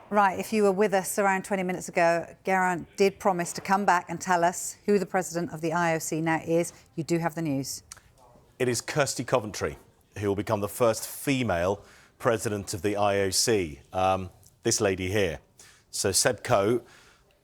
Right, if you were with us around 20 minutes ago, Geraint did promise to come back and tell us who the president of the IOC now is. You do have the news. It is Kirsty Coventry who will become the first female president of the IOC. This lady here. So Seb Coe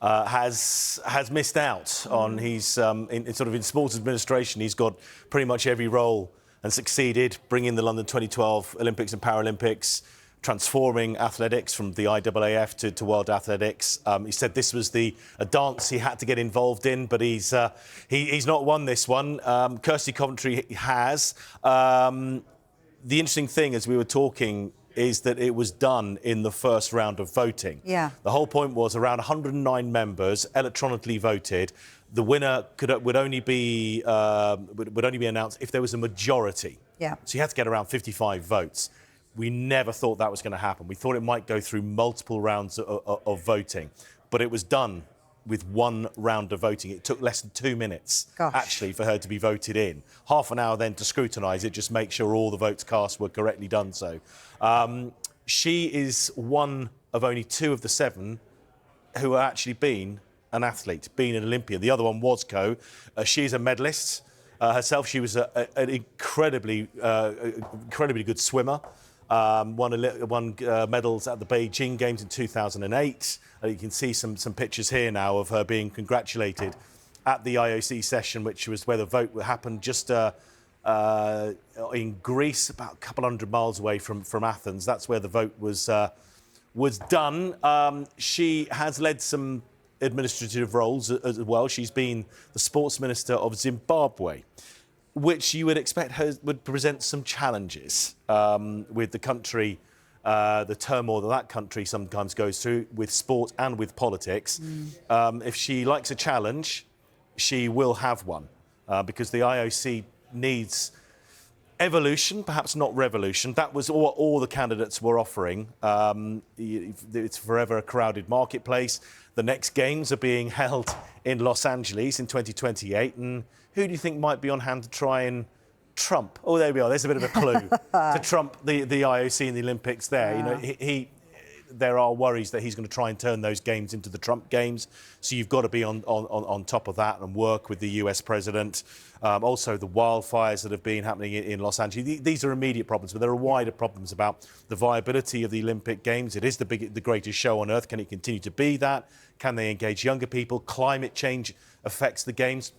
has missed out on his in sports administration. He's got pretty much every role and succeeded, bringing the London 2012 Olympics and Paralympics, transforming athletics from the IAAF to World Athletics. He said this was a dance he had to get involved in, but he's not won this one. Kirsty Coventry has. The interesting thing, as we were talking, is that it was done in the first round of voting. Yeah. The whole point was around 109 members electronically voted. The winner would only be announced if there was a majority. Yeah. So you had to get around 55 votes. We never thought that was going to happen. We thought it might go through multiple rounds of voting, but it was done with one round of voting. It took less than 2 minutes, actually, for her to be voted in. Half an hour then to scrutinise it, just make sure all the votes cast were correctly done so. She is one of only 2 of the 7 who have actually been an athlete, been an Olympian. The other one was Coe. She's a medalist herself. She was an incredibly good swimmer. Won medals at the Beijing Games in 2008. You can see some pictures here now of her being congratulated at the IOC session, which was where the vote happened just in Greece, about a couple hundred miles away from Athens. That's where the vote was done. She has led some administrative roles as well. She's been the sports minister of Zimbabwe, which you would expect would present some challenges with the country, the turmoil that country sometimes goes through with sport and with politics. If she likes a challenge, she will have one, because the IOC needs evolution, perhaps not revolution. That was all the candidates were offering. It's forever a crowded marketplace. The next games are being held in Los Angeles in 2028, and who do you think might be on hand to try and trump? Oh, there we are. There's a bit of a clue to trump the IOC and the Olympics. There, you know, there are worries that he's going to try and turn those games into the Trump games. So you've got to be on top of that and work with the US president. Also, the wildfires that have been happening in Los Angeles. These are immediate problems, but there are wider problems about the viability of the Olympic Games. It is the greatest show on earth. Can it continue to be that? Can they engage younger people? Climate change affects the Games.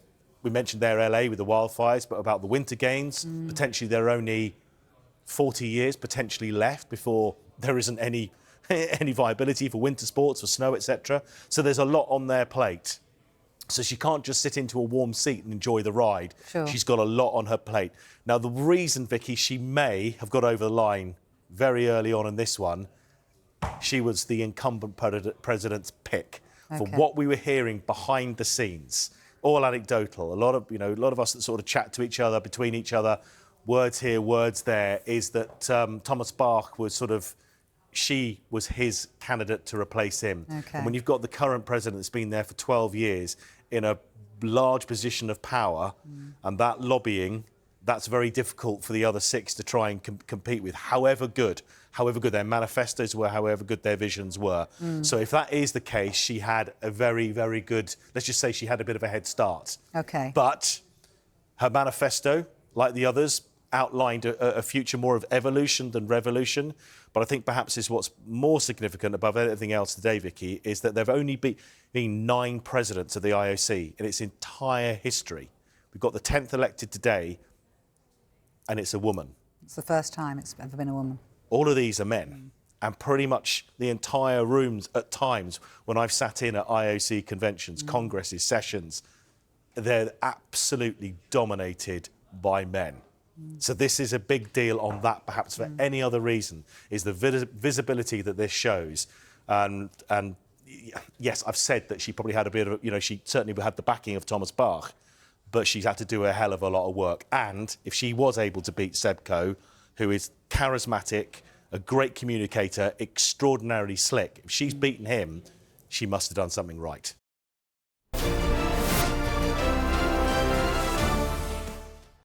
We mentioned there LA with the wildfires, but about the Winter Games, potentially there are only 40 years potentially left before there isn't any viability for winter sports, for snow, etc. So there's a lot on their plate. So she can't just sit into a warm seat and enjoy the ride. Sure. She's got a lot on her plate. Now, the reason, Vicky, she may have got over the line very early on in this one, she was the incumbent president's pick. Okay. For what we were hearing behind the scenes, all anecdotal, a lot of us that sort of chat to each other, between each other, words here, words there, is that Thomas Bach was she was his candidate to replace him. Okay. And when you've got the current president that's been there for 12 years in a large position of power and that lobbying, that's very difficult for the other 6 to try and compete with, however good their manifestos were, however good their visions were. So if that is the case, she had a very, very good, let's just say she had a bit of a head start. Okay. But her manifesto, like the others, outlined a future more of evolution than revolution. But I think perhaps is what's more significant above everything else today, Vicky, is that there have only been 9 presidents of the IOC in its entire history. We've got the 10th elected today, and it's a woman. It's the first time it's ever been a woman. All of these are men. And pretty much the entire rooms at times when I've sat in at IOC conventions, congresses, sessions, they're absolutely dominated by men. So this is a big deal on that, perhaps for any other reason, is the visibility that this shows. And yes, I've said that she probably had a bit of, she certainly had the backing of Thomas Bach, but she's had to do a hell of a lot of work. And if she was able to beat Seb Coe, who is charismatic, a great communicator, extraordinarily slick, if she's beaten him, she must have done something right.